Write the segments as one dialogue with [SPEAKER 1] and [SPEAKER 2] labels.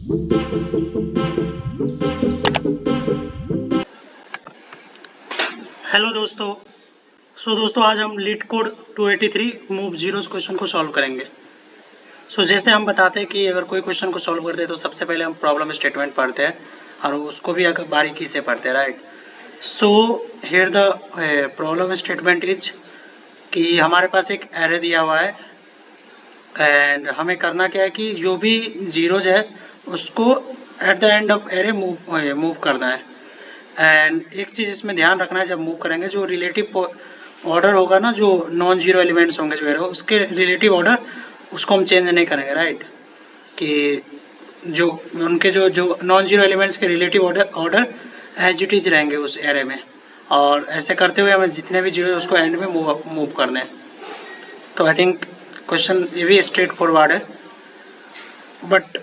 [SPEAKER 1] Hello दोस्तों। दोस्तों आज हम leet code 283 move zeros question को सॉल्व करेंगे। जैसे हम बताते हैं कि अगर कोई क्वेश्चन को सॉल्व करते हैं तो सबसे पहले हम प्रॉब्लम स्टेटमेंट पढ़ते हैं और उसको भी अगर बारीकी से पढ़ते हैं, right. Here the problem statement is कि हमारे पास एक एरे दिया हुआ है एंड हमें करना क्या है कि जो भी जीरोज है उसको at the end of array move करना है। एंड एक चीज़ इसमें ध्यान रखना है, जब मूव करेंगे जो रिलेटिव ऑर्डर होगा ना, जो नॉन जीरो एलिमेंट्स होंगे जो एरो, उसके रिलेटिव ऑर्डर उसको हम चेंज नहीं करेंगे, राइट। कि जो उनके जो जो नॉन जीरो एलिमेंट्स के relative order as it is रहेंगे उस एरे में, और ऐसे करते हुए हमें जितने भी जीरो उसको एंड में मूव करने हैं। तो आई थिंक क्वेश्चन ये भी स्ट्रेट फॉरवर्ड है, बट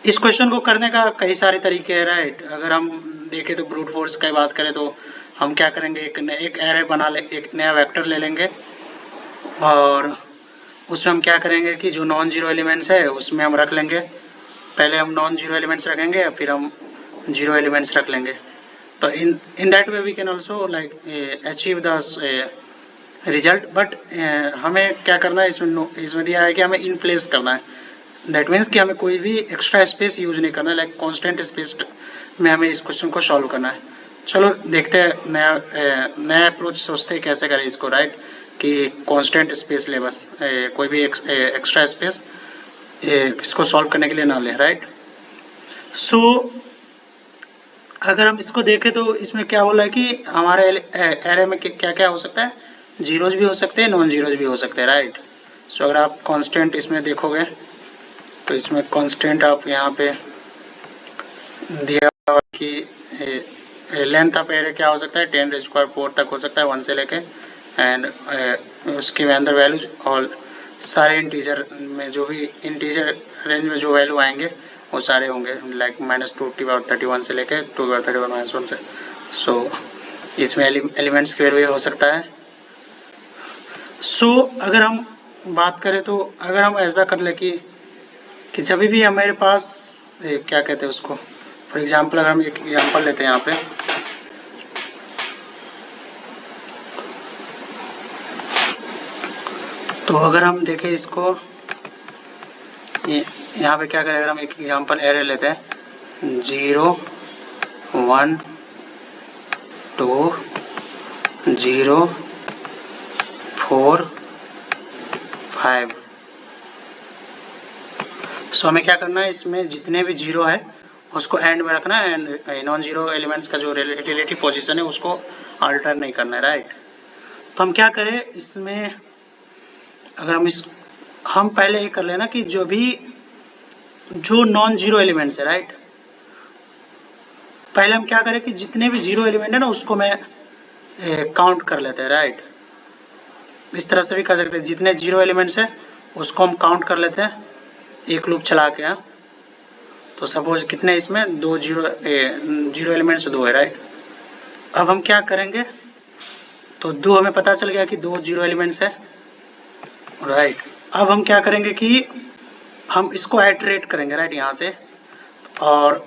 [SPEAKER 1] इस क्वेश्चन को करने का कई सारे तरीके हैं, राइट। अगर हम देखें तो ब्रूट फोर्स की बात करें तो हम क्या करेंगे, एक एरे बना ले, एक नया वेक्टर ले लेंगे और उसमें हम क्या करेंगे कि जो नॉन जीरो एलिमेंट्स है उसमें हम रख लेंगे। पहले हम नॉन जीरो एलिमेंट्स रखेंगे फिर हम जीरो एलिमेंट्स रख लेंगे। तो in that way we can also like achieve the result. But हमें क्या करना है, इसमें दिया है कि हमें इन प्लेस करना है। दैट मीन्स कि हमें कोई भी एक्स्ट्रा स्पेस यूज नहीं करना है, लाइक कांस्टेंट स्पेस में हमें इस क्वेश्चन को सॉल्व करना है। चलो देखते हैं, नया अप्रोच सोचते हैं कैसे करें इसको, राइट। कि कांस्टेंट स्पेस ले, बस कोई भी एक्स्ट्रा स्पेस इसको सॉल्व करने के लिए ना ले, राइट। अगर हम इसको देखें तो इसमें क्या बोला है कि हमारे एरे में क्या क्या हो सकता है, जीरोज भी हो सकते हैं, नॉन जीरोज भी हो सकते हैं, राइट। अगर आप कांस्टेंट इसमें देखोगे तो इसमें कांस्टेंट आप यहाँ पे दिया हुआ कि लेंथ ऑफ एरे क्या हो सकता है, 10⁻⁴ तक हो सकता है, 1 से लेके। एंड उसके अंदर वैल्यूज और सारे इंटीजर में, जो भी इंटीजर रेंज में जो वैल्यू आएंगे वो सारे होंगे, लाइक -2^31 से लेके 2^31 से। इसमें एलिमेंट्स के वैल्यू हो सकता है। अगर हम बात करें तो अगर हम ऐसा कर ले कि जब भी हमारे पास क्या कहते हैं उसको, फॉर एग्जांपल अगर हम एक एग्जांपल लेते हैं यहाँ पे, तो अगर हम देखें इसको, यहाँ पे क्या करें, अगर हम एक एग्जांपल एरे लेते हैं 0 1 2 0 4 5। हमें क्या करना है, इसमें जितने भी जीरो है उसको एंड में रखना है एंड नॉन जीरो एलिमेंट्स का जो रिलेटिव पोजीशन है उसको अल्टर नहीं करना है, राइट। तो हम क्या करें इसमें, अगर हम पहले ये कर लेना कि जो नॉन जीरो एलिमेंट्स है, राइट, पहले हम क्या करें कि जितने भी जीरो एलिमेंट है ना उसको मैं काउंट कर लेते हैं, राइट। इस तरह से भी कर सकते हैं, जितने जीरो एलिमेंट्स है उसको हम काउंट कर लेते हैं एक लूप चला के। तो सपोज कितने इसमें दो जीरो एलिमेंट्स 2 है, राइट। अब हम क्या करेंगे, तो 2 हमें पता चल गया कि 2 जीरो एलिमेंट्स है, राइट। अब हम क्या करेंगे कि हम इसको आइटरेट करेंगे, राइट, यहाँ से, और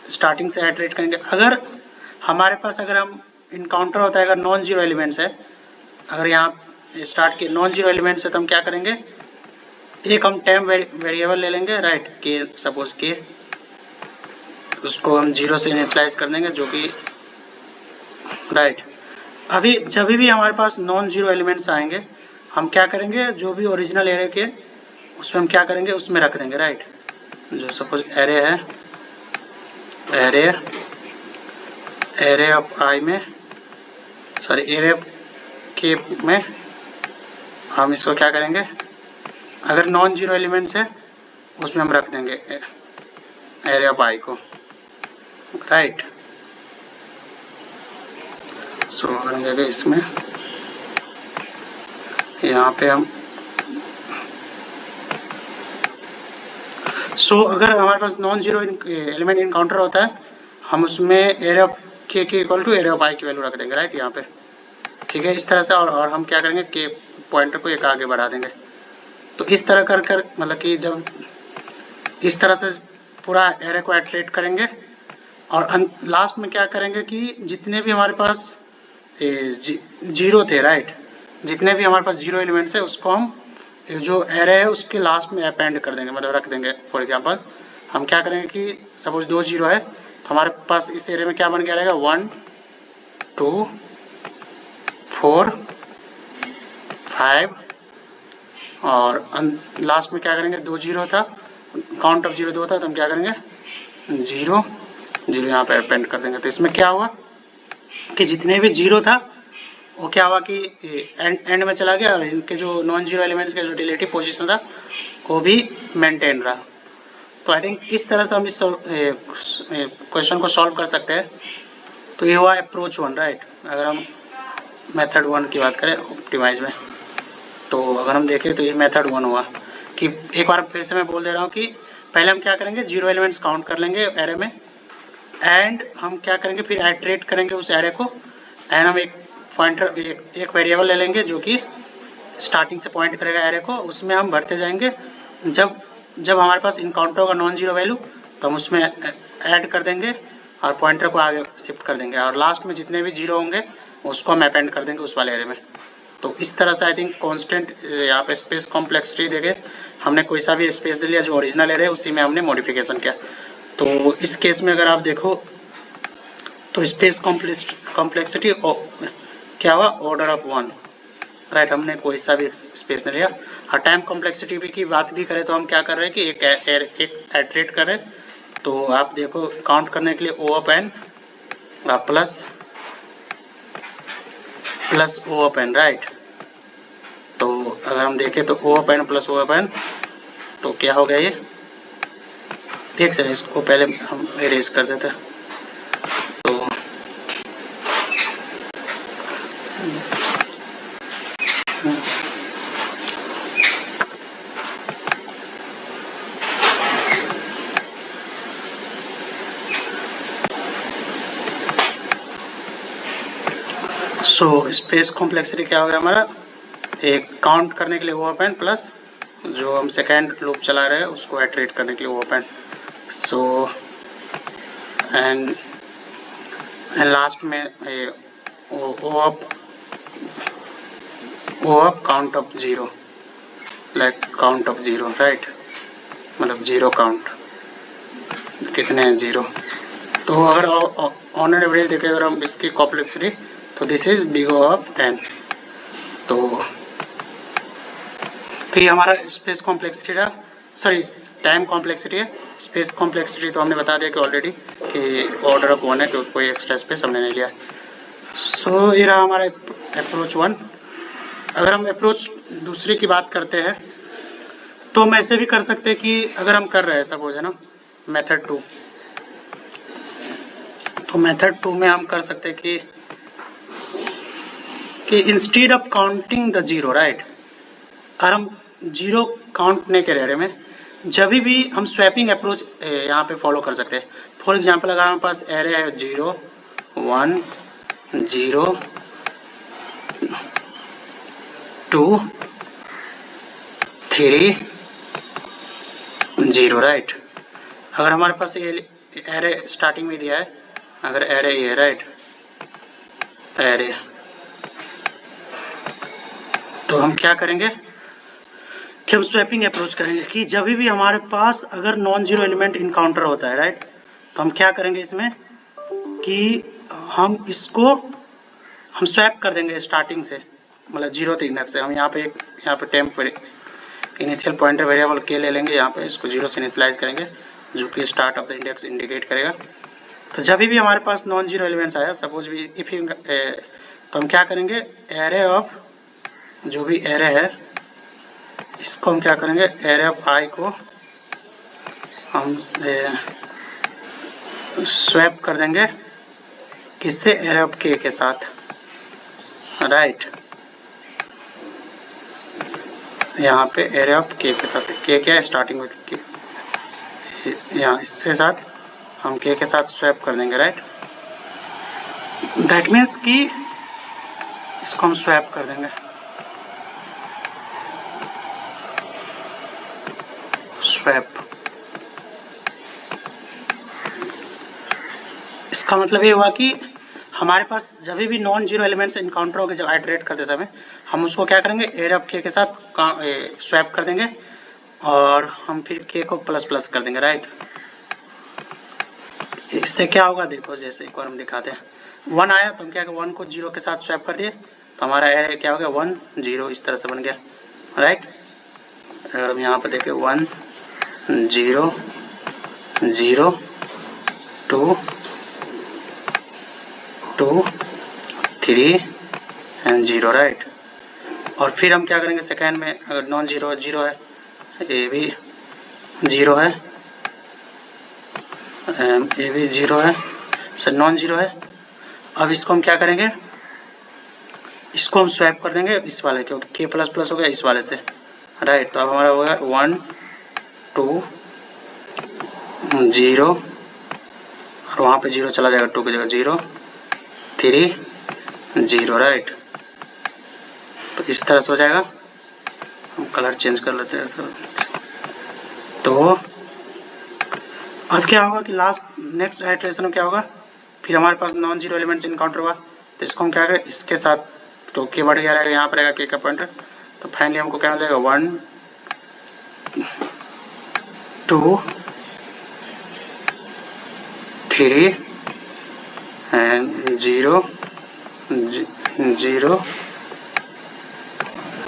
[SPEAKER 1] स्टार्टिंग से आइटरेट करेंगे। अगर हमारे पास अगर हम इनकाउंटर होता है, अगर नॉन जीरो एलिमेंट्स है, अगर यहाँ स्टार्ट के नॉन जीरो एलिमेंट्स है तो हम क्या करेंगे, एक हम टेम्प वेरिएबल ले लेंगे, राइट, के सपोज के, उसको हम 0 से इनिशियलाइज कर देंगे, जो कि राइट। अभी जब भी हमारे पास नॉन जीरो एलिमेंट्स आएंगे हम क्या करेंगे, जो भी ओरिजिनल एरे के उसमें हम क्या करेंगे उसमें रख देंगे, राइट। जो सपोज एरे है, एरे ऑफ आई में, सॉरी एरे ऑफ के में हम इसको क्या करेंगे, अगर नॉन जीरो एलिमेंट्स है उसमें हम रख देंगे एरे ऑफ आई को, राइट। अगर हम देखें इसमें, यहाँ पे हम अगर हमारे पास नॉन जीरो एलिमेंट इनकाउंटर होता है हम उसमें एरे ऑफ के इक्वल टू एरे ऑफ आई की वैल्यू रख देंगे, राइट, यहाँ पे, ठीक है, इस तरह से। और हम क्या करेंगे, के पॉइंटर को एक आगे बढ़ा देंगे। तो इस तरह कर मतलब कि जब इस तरह से पूरा एरे को एट्रेट करेंगे और लास्ट में क्या करेंगे कि जितने भी हमारे पास जीरो थे, राइट, जितने भी हमारे पास जीरो एलिमेंट्स है उसको हम जो एरे है उसके लास्ट में अपेंड कर देंगे, मतलब रख देंगे। फॉर एग्जांपल हम क्या करेंगे कि सपोज 2 जीरो है तो हमारे पास इस एरे में क्या बन गया रहेगा 1 2 4 5 और लास्ट में क्या करेंगे 2 जीरो था, काउंट ऑफ जीरो 2 था, तो हम क्या करेंगे 0 0 यहाँ पे अपेंड कर देंगे। तो इसमें क्या हुआ कि जितने भी जीरो था वो क्या हुआ कि एंड में चला गया और इनके जो नॉन जीरो एलिमेंट्स के जो रिलेटिव पोजीशन था वो भी मेंटेन रहा। तो आई थिंक इस तरह से हम इस क्वेश्चन को सॉल्व कर सकते हैं। तो ये हुआ अप्रोच 1, राइट। अगर हम मेथड 1 की बात करें ऑप्टिमाइज में, तो अगर हम देखें तो ये मेथड 1 हुआ कि एक बार फिर से मैं बोल दे रहा हूँ कि पहले हम क्या करेंगे जीरो एलिमेंट्स काउंट कर लेंगे एरे में, एंड हम क्या करेंगे फिर एट्रेट करेंगे उस एरे को, एंड हम एक पॉइंटर एक वेरिएबल ले लेंगे जो कि स्टार्टिंग से पॉइंट करेगा एरे को, उसमें हम भरते जाएंगे। जब हमारे पास इनकाउंटर होगा नॉन जीरो वैल्यू तो हम उसमें ऐड कर देंगे और पॉइंटर को आगे शिफ्ट कर देंगे और लास्ट में जितने भी जीरो होंगे उसको हम अपेंड कर देंगे उस वाले एरे में। तो इस तरह से आई थिंक कांस्टेंट यहाँ पे स्पेस कॉम्प्लेक्सिटी देके हमने कोई सा भी स्पेस दे लिया जो ओरिजिनल एरे है उसी में हमने मॉडिफिकेशन किया। तो इस केस में अगर आप देखो तो स्पेस कॉम्प्लेक्सिटी क्या हुआ ऑर्डर ऑफ 1, राइट, हमने कोई सा भी स्पेस नहीं लिया। और टाइम कॉम्प्लेक्सिटी भी की बात भी करें तो हम क्या कर रहे हैं कि एक एट्रेट कर रहे हैं। तो आप देखो काउंट करने के लिए O of N plus O of N, right. तो अगर हम देखें तो O of N plus O of N तो क्या हो गया ये, एक सेकंड इसको पहले हम इरेज कर देते हैं। तो स्पेस कॉम्प्लेक्सिटी क्या हो गया हमारा, एक काउंट करने के लिए ओ ओपन प्लस जो हम सेकेंड लूप चला रहे हैं उसको एट्रेट करने के लिए ओ ओपन। एंड लास्ट में O of count of zero, like count of zero, right, मतलब जीरो काउंट कितने हैं जीरो। तो अगर ऑन एन एवरेज देखें अगर हम इसकी कॉम्प्लेक्सिटी तो this is big O of n। तो ये हमारा स्पेस कॉम्प्लेक्सिटी था, सॉरी टाइम कॉम्प्लेक्सिटी है। स्पेस कॉम्प्लेक्सिटी तो हमने बता दिया कि ऑलरेडी कि ऑर्डर ऑफ 1 है, क्योंकि कोई एक्स्ट्रा स्पेस हमने नहीं लिया। सो ये रहा हमारा अप्रोच 1। अगर हम अप्रोच दूसरे की बात करते हैं तो हम ऐसे भी कर सकते हैं कि अगर हम कर रहे हैं सपोज है ना मेथड 2, तो मेथड 2 में हम कर सकते हैं कि instead of counting the zero, right, और हम जीरो काउंट नहीं कर रहे में जब भी हम स्वैपिंग अप्रोच यहाँ पे फॉलो कर सकते हैं। फॉर एग्जांपल अगर हमारे पास एरे है 0 1 0 2 3 0, राइट। अगर हमारे पास ये एरे स्टार्टिंग में दिया है, अगर एरे ये, राइट, एरे, तो हम क्या करेंगे कि हम स्वैपिंग अप्रोच करेंगे कि जब भी हमारे पास अगर नॉन जीरो एलिमेंट इनकाउंटर होता है, राइट, तो हम क्या करेंगे इसमें कि हम इसको हम स्वैप कर देंगे स्टार्टिंग से, मतलब जीरो इंडेक्स से। हम यहाँ पे टेम्प इनिशियल पॉइंटर वेरिएबल के ले लेंगे, यहाँ पे इसको जीरो से इनिशियलाइज करेंगे जो कि start of the index indicate करेगा। तो जब भी हमारे पास नॉन जीरो एलिमेंट्स आया सपोज भी इफ तो हम क्या करेंगे एरे ऑफ जो भी एरे है इसको हम क्या करेंगे एरे ऑफ आई को हम स्वैप कर देंगे किससे, एरे ऑफ के के साथ, राइट। यहाँ पे एरे ऑफ के साथ, के क्या है स्टार्टिंग विथ के, यहाँ इसके साथ हम के साथ स्वैप कर देंगे, राइट। दैट मीन्स कि इसको हम स्वैप कर देंगे, स्वैप, इसका मतलब ये हुआ कि हमारे पास जब भी नॉन जीरो एलिमेंट्स इनकाउंटर होंगे जब आइटरेट करते समय, हम उसको क्या करेंगे, एरे ऑफ के साथ स्वैप कर देंगे और हम फिर के को प्लस प्लस कर देंगे, राइट। इससे क्या होगा देखो, जैसे एक बार हम दिखाते हैं, 1 आया तो हम क्या, 1 को 0 के साथ स्वैप कर दिए तो हमारा एरे क्या हो गया, 1 0 इस तरह से बन गया, राइट। अगर हम यहाँ पर देखें 1 0 0 2 2 3 एंड 0, राइट। और फिर हम क्या करेंगे सेकेंड में, अगर नॉन जीरो 0 है, ए भी 0 है, ए भी 0 है, सर नॉन जीरो है। अब इसको हम क्या करेंगे, इसको हम स्वैप कर देंगे इस वाले, क्योंकि के प्लस प्लस हो गया इस वाले से, राइट। तो अब हमारा हो गया 1 2 0 और वहाँ पे 0 चला जाएगा, 2 की जगह 0 3 0, राइट। तो इस तरह से हो जाएगा। हम कलर चेंज कर लेते हैं तो अब क्या होगा कि लास्ट नेक्स्ट आइटरेशन में क्या होगा, फिर हमारे पास नॉन जीरो एलिमेंट इनकाउंटर हुआ तो इसको हम क्या करें, इसके साथ तो के बढ़ गया रहेगा, यहाँ पर रहेगा के का पॉइंटर, तो फाइनली हमको क्या मिलेगा 1 2 3 एंड 0 0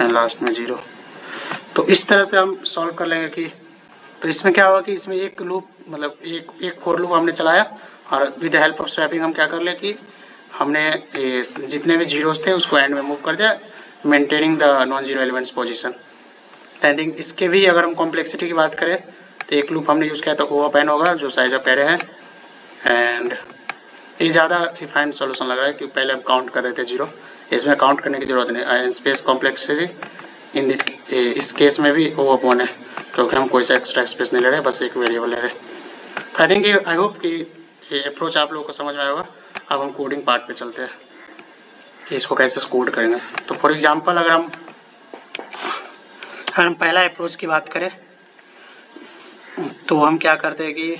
[SPEAKER 1] एंड लास्ट में 0। तो इस तरह से हम सॉल्व कर लेंगे कि, तो इसमें क्या होगा कि इसमें एक लूप, मतलब एक फॉर लूप हमने चलाया और with the help of swapping हम क्या कर ले कि हमने जितने भी जीरोस थे उसको एंड में मूव कर दिया, maintaining the non zero elements position. I think इसके भी अगर हम कॉम्प्लेक्सिटी की बात करें तो एक लूप हमने यूज़ किया तो ओ ऑफ एन होगा जो साइज ऑफ एरे है, एंड ये ज़्यादा रिफाइंड सॉल्यूशन लग रहा है क्योंकि पहले हम काउंट कर रहे थे 0, इसमें काउंट करने की ज़रूरत नहीं। स्पेस कॉम्प्लेक्सिटी इन इस केस में भी ओ ऑफ 1 है क्योंकि हम कोई सा एक्स्ट्रा स्पेस नहीं ले रहे, बस एक वेरिएबल ले रहे। आई थिंक आई होप कि ये अप्रोच आप लोगों को समझ में आएगा। अब हम कोडिंग पार्ट पे चलते हैं कि इसको कैसे कोड करेंगे। तो फॉर एग्जांपल अगर हम पहला अप्रोच की बात करें तो हम क्या करते हैं कि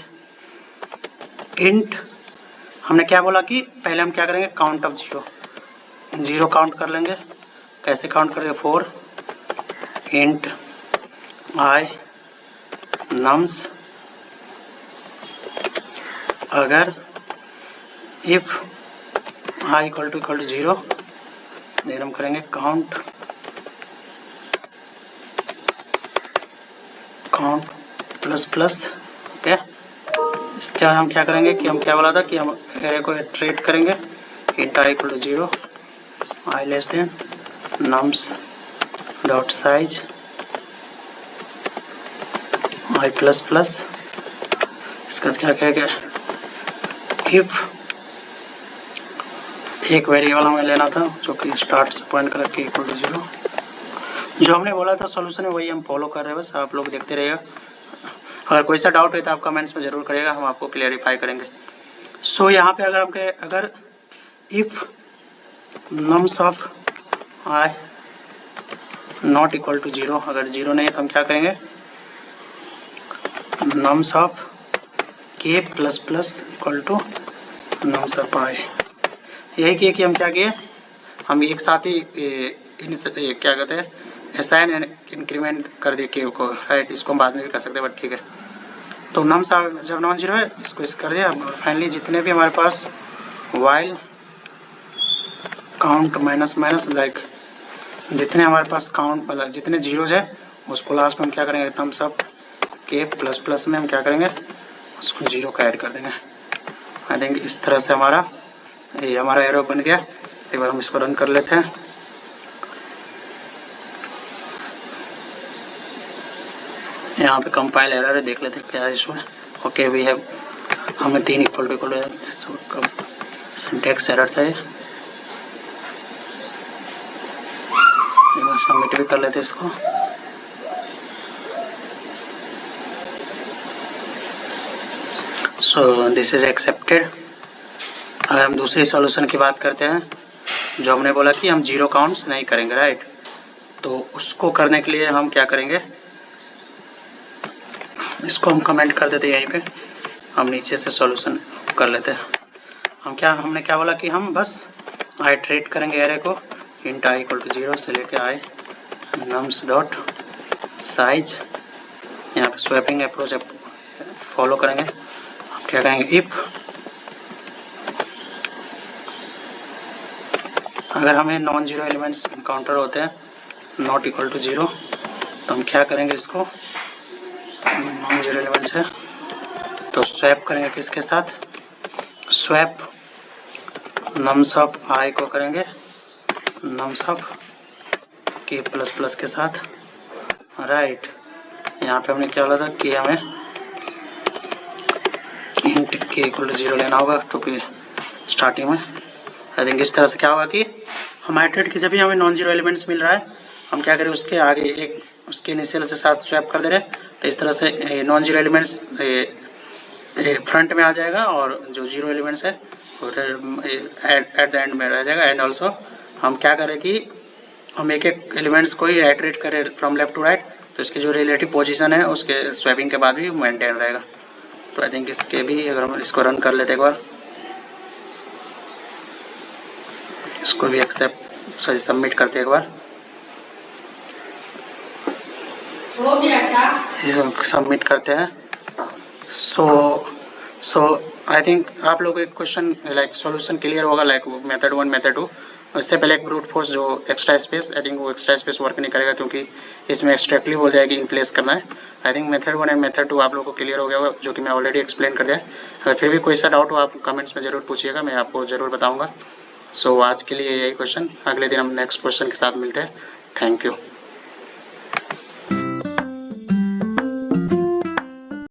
[SPEAKER 1] इंट, हमने क्या बोला कि पहले हम क्या करेंगे, काउंट ऑफ 0 काउंट कर लेंगे। कैसे काउंट करेंगे, 4 इंट आई नम्स, अगर if i equal to 0 then हम करेंगे काउंट प्लस प्लस, ओके। इसके बाद हम क्या करेंगे कि हम क्या बोला था कि हम एरे को इटरेट करेंगे, int i equal to 0 i less than nums dot size i plus plus. इसके बाद क्या कहेंगे, इफ एक वेरिएबल हमें लेना था जो कि स्टार्ट से पॉइंट करके इक्वल टू 0, जो हमने बोला था सॉल्यूशन है वही हम फॉलो कर रहे हैं, बस आप लोग देखते रहिएगा। अगर कोई सा डाउट है तो आप कमेंट्स में ज़रूर करिएगा, हम आपको क्लियरिफाई करेंगे। सो यहाँ पे अगर if nums of I not equal to 0, अगर 0 नहीं है तो हम क्या करेंगे, nums of K plus plus equal to nums of I. यही किए कि हम क्या किए, हम एक साथ ही क्या कहते हैं असाइन एंड इंक्रीमेंट कर दिए के को, राइट। इसको हम बाद में भी कर सकते हैं बट ठीक है। तो नम्स जब नॉन जीरो है इसको इस कर दिया। फाइनली जितने भी हमारे पास while count minus minus like जितने हमारे पास काउंट मतलब जितने जीरोज है उसको लास्ट में हम क्या करेंगे, nums of K plus plus में हम क्या करेंगे उसको 0 का ऐड कर देंगे। आई थिंक इस तरह से ये हमारा एरो बन गया। एक बार हम इसको रन कर लेते हैं। यहाँ पे कंपाइल एरर है, देख लेते हैं क्या इशू है। ओके वी हैव, हमें 3 इक्वल टू सिंटैक्स एरर था ये। एक बार सबमिट भी कर लेते हैं इसको। So this is accepted. अगर हम दूसरी सॉल्यूशन की बात करते हैं जो हमने बोला कि हम 0 काउंट्स नहीं करेंगे, राइट। तो उसको करने के लिए हम क्या करेंगे, इसको हम कमेंट कर देते हैं यहीं पे, हम नीचे से सॉल्यूशन कर लेते हैं। हमने क्या बोला कि हम बस आइट्रेट करेंगे एरे को इंट आई इक्वल टू 0 से लेके आई नम्स डॉट साइज। यहाँ पे स्वैपिंग अप्रोच फॉलो करेंगे। हम क्या करेंगे, इफ़ अगर हमें नॉन जीरो एलिमेंट्स इनकाउंटर होते हैं नॉट इक्वल टू 0, तो हम क्या करेंगे, इसको नॉन जीरो एलिमेंट्स है तो स्वैप करेंगे किसके साथ, स्वैप नम्स ऑफ आई को करेंगे nums of K plus plus के साथ, राइट। यहाँ पे हमने क्या बोला था कि हमें इंट के इक्वल टू 0 लेना होगा, तो फिर स्टार्टिंग में आई थिंक इस तरह से क्या होगा कि हम आइट्रेट की जब भी हमें नॉन जीरो एलिमेंट्स मिल रहा है हम क्या करें, उसके आगे एक उसके इनिशियल से साथ स्वैप कर दे रहे हैं, तो इस तरह से नॉन जीरो एलिमेंट्स फ्रंट में आ जाएगा और जो जीरो एलिमेंट्स है एट द एंड में रह जाएगा। एंड ऑल्सो हम क्या करें कि हम एक एक एलिमेंट्स को ही आइट्रेट करें फ्रॉम लेफ्ट टू राइट, तो इसकी जो रिलेटिव पोजीशन है उसके स्वैपिंग के बाद भी मेंटेन रहेगा। तो आई थिंक इसके भी अगर हम इसको रन कर लेते एक बार, इसको भी सबमिट करते एक बार, इसको सबमिट करते हैं। सो आई थिंक आप लोग एक क्वेश्चन लाइक सॉल्यूशन क्लियर होगा, लाइक मेथड 1 मेथड 2। इससे पहले एक ब्रूट फोर्स जो एक्स्ट्रा स्पेस, आई थिंक वो एक्स्ट्रा स्पेस वर्क नहीं करेगा क्योंकि इसमें एक्सट्रैक्टली बोल जाएगी इन प्लेस करना है। I think method 1 and method 2 आप लोगों को क्लियर हो गया होगा, जो कि मैं ऑलरेडी एक्सप्लेन कर दिया। अगर फिर भी कोई सा डाउट हो आप कमेंट्स में ज़रूर पूछिएगा, मैं आपको ज़रूर बताऊँगा। सो आज के लिए यही क्वेश्चन, अगले दिन हम नेक्स्ट क्वेश्चन के साथ मिलते हैं। Thank you.